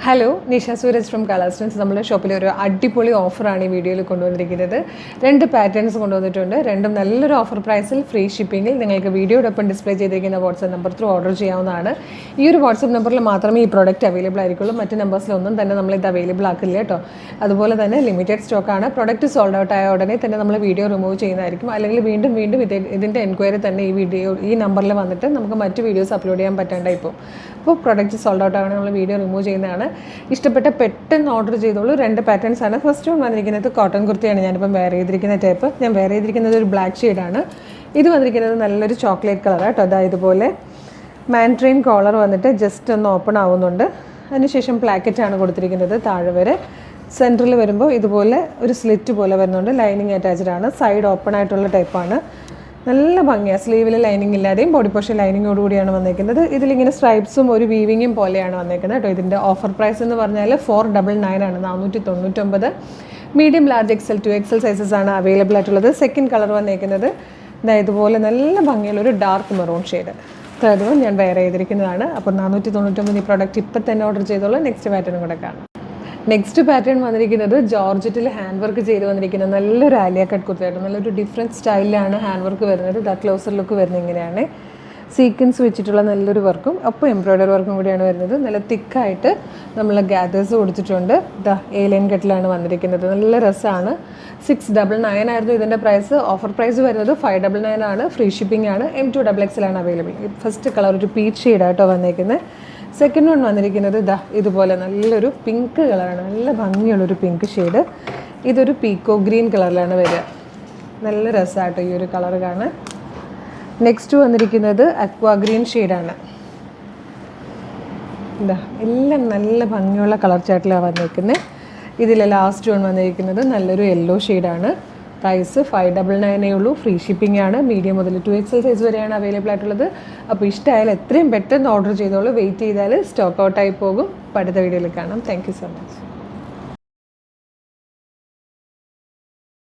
Hello, Nisha Sooraj from Colours. നമ്മുടെ ഷോപ്പിൽ ഒരു അടിപൊളി ഓഫറാണ് ഈ വീഡിയോയിൽ കൊണ്ടുവന്നിരിക്കുന്നത്. 2 പാറ്റേൺസ് കൊണ്ടുവന്നിട്ടുണ്ട്. രണ്ടും നല്ലൊരു ഓഫർ പ്രൈസിൽ ഫ്രീ ഷിപ്പിങ്ങിൽ നിങ്ങൾക്ക് വീഡിയോടൊപ്പം ഡിസ്പ്ലേ ചെയ്തിരിക്കുന്ന വാട്സ്ആപ്പ് നമ്പർ ത്രൂ ഓർഡർ ചെയ്യാവുന്നതാണ്. ഈ ഒരു വാട്സ്ആപ്പ് നമ്പറിൽ മാത്രമേ ഈ പ്രോഡക്റ്റ് അവൈലബിൾ ആയിരിക്കുള്ളൂ. മറ്റ് നമ്പേഴ്സിലൊന്നും തന്നെ നമ്മളിത് അവൈലബിൾ ആക്കില്ല കേട്ടോ. അതുപോലെ തന്നെ ലിമിറ്റഡ് സ്റ്റോക്കാണ്. പ്രോഡക്റ്റ് സോൾഡ് ഔട്ട് ആയ ഉടനെ തന്നെ നമ്മൾ വീഡിയോ റിമൂവ് ചെയ്യുന്നതായിരിക്കും. അല്ലെങ്കിൽ വീണ്ടും ഇതിൻ്റെ എൻക്വയറി തന്നെ ഈ നമ്പറിൽ വന്നിട്ട് നമുക്ക് മറ്റ് വീഡിയോസ് അപ്ലോഡ് ചെയ്യാൻ പറ്റാണ്ടായി പോകും. അപ്പോൾ പ്രോഡക്റ്റ് സോൾഡ് ഔട്ട് ആവുകയാണെങ്കിൽ നമ്മൾ വീഡിയോ റിമൂവ് ചെയ്യുന്നതാണ്. ഇഷ്ടപ്പെട്ട പെട്ടെന്ന് ഓർഡർ ചെയ്തോളൂ. 2 പാറ്റേൺസ് ആണ്. ഫസ്റ്റ് വൺ വന്നിരിക്കുന്നത് കോട്ടൺ കുർത്തിയാണ്. ഞാനിപ്പം വെയർ ചെയ്തിരിക്കുന്ന ടൈപ്പ്. ഞാൻ വെയർ ചെയ്തിരിക്കുന്നത് ഒരു ബ്ലാക്ക് ഷെയ്ഡാണ്. ഇത് വന്നിരിക്കുന്നത് നല്ലൊരു ചോക്ലേറ്റ് കളറാണ് കേട്ടോ. അതായത് ഇതുപോലെ മാൻട്രെയിൻ കോളർ വന്നിട്ട് ജസ്റ്റ് ഒന്ന് ഓപ്പൺ ആവുന്നുണ്ട്. അതിനുശേഷം പ്ലാക്കറ്റാണ് കൊടുത്തിരിക്കുന്നത് താഴെ വരെ. സെൻറ്ററിൽ വരുമ്പോൾ ഇതുപോലെ ഒരു സ്ലിറ്റ് പോലെ വരുന്നുണ്ട്. ലൈനിങ് അറ്റാച്ച്ഡ് ആണ്. സൈഡ് ഓപ്പൺ ആയിട്ടുള്ള ടൈപ്പാണ്. നല്ല ഭംഗിയാണ്. സ്ലീവിൽ ലൈനിങ് ഇല്ലാതെയും ബോഡി പോർഷൻ ലൈനിങ്ങോട് കൂടിയാണ് വന്നേക്കുന്നത്. ഇതിലിങ്ങനെ സ്ട്രൈപ്സും ഒരു വീവിങ്ങും പോലെയാണ് വന്നേക്കുന്നത് കേട്ടോ. ഇതിൻ്റെ ഓഫർ പ്രൈസ് എന്ന് പറഞ്ഞാൽ 499 ആണ്, 499. Medium, large, XL, 2XL sizes ആണ് അവൈലബിൾ ആയിട്ടുള്ളത്. സെക്കൻഡ് കളർ വന്നേക്കുന്നത് ഇതുപോലെ നല്ല ഭംഗിയുള്ളൊരു dark maroon shade. Third one ഞാൻ വെയർ ചെയ്തിരിക്കുന്നതാണ്. അപ്പോൾ 499 ഈ പ്രോഡക്റ്റ് ഇപ്പം തന്നെ ഓർഡർ ചെയ്തോളൂ. നെക്സ്റ്റ് പാറ്റേൺ കൂടെ കാണാം. നെക്സ്റ്റ് പാറ്റേൺ വന്നിരിക്കുന്നത് ജോർജറ്റിൽ ഹാൻഡ് വർക്ക് ചെയ്ത് വന്നിരിക്കുന്ന നല്ലൊരു ആലിയ കട്ട് കുർത്തയായിട്ട് നല്ലൊരു ഡിഫറെൻറ്റ് സ്റ്റൈലിലാണ് ഹാൻഡ് വർക്ക് വരുന്നത്. ക്ലോസർ ലുക്ക് വരുന്നത് ഇങ്ങനെയാണ്. സീക്വൻസ് വെച്ചിട്ടുള്ള നല്ലൊരു വർക്കും ഒപ്പം എംബ്രോയ്ഡറി വർക്കും കൂടിയാണ് വരുന്നത്. നല്ല തിക്കായിട്ട് നമ്മൾ ഗാദേഴ്സ് കൊടുത്തിട്ടുണ്ട്. A-ലൈൻ കട്ടിലാണ് വന്നിരിക്കുന്നത്. നല്ല രസമാണ്. 699 ആയിരുന്നു ഇതിൻ്റെ പ്രൈസ്. ഓഫർ പ്രൈസ് വരുന്നത് 599 ആണ്. ഫ്രീ ഷിപ്പിംഗ് ആണ്. M2XXL ആണ് അവൈലബിൾ. ഫസ്റ്റ് കളർ ഒരു പീച്ച് ഷെയ്ഡായിട്ടോ വന്നേക്കുന്നത്. സെക്കൻഡ് വൺ വന്നിരിക്കുന്നത് ഇതുപോലെ നല്ലൊരു പിങ്ക് കളറാണ്. നല്ല ഭംഗിയുള്ളൊരു പിങ്ക് ഷെയ്ഡ്. ഇതൊരു പീക്കോ ഗ്രീൻ കളറിലാണ് വരിക. നല്ല രസമായിട്ടോ ഈ ഒരു കളർ കാണാൻ. നെക്സ്റ്റ് വന്നിരിക്കുന്നത് അക്വാ ഗ്രീൻ ഷെയ്ഡാണ്. എല്ലാം നല്ല ഭംഗിയുള്ള കളർ ചാർട്ടിലാണ് വന്നിരിക്കുന്നത്. ഇതിൽ ലാസ്റ്റ് വൺ വന്നിരിക്കുന്നത് നല്ലൊരു യെല്ലോ ഷെയ്ഡാണ്. പ്രൈസ് 599 ഉള്ളൂ. ഫ്രീ ഷിപ്പിംഗ് ആണ്. മീഡിയം മുതൽ 2XL സൈസ് വരെയാണ് അവൈലബിൾ ആയിട്ടുള്ളത്. അപ്പോൾ ഇഷ്ടമായാലും എത്രയും പെട്ടെന്ന് ഓർഡർ ചെയ്തോളൂ. വെയിറ്റ് ചെയ്താൽ സ്റ്റോക്ക് ഔട്ടായി പോകും. അപ്പോൾ അടുത്ത വീഡിയോയിൽ കാണാം. Thank you so much.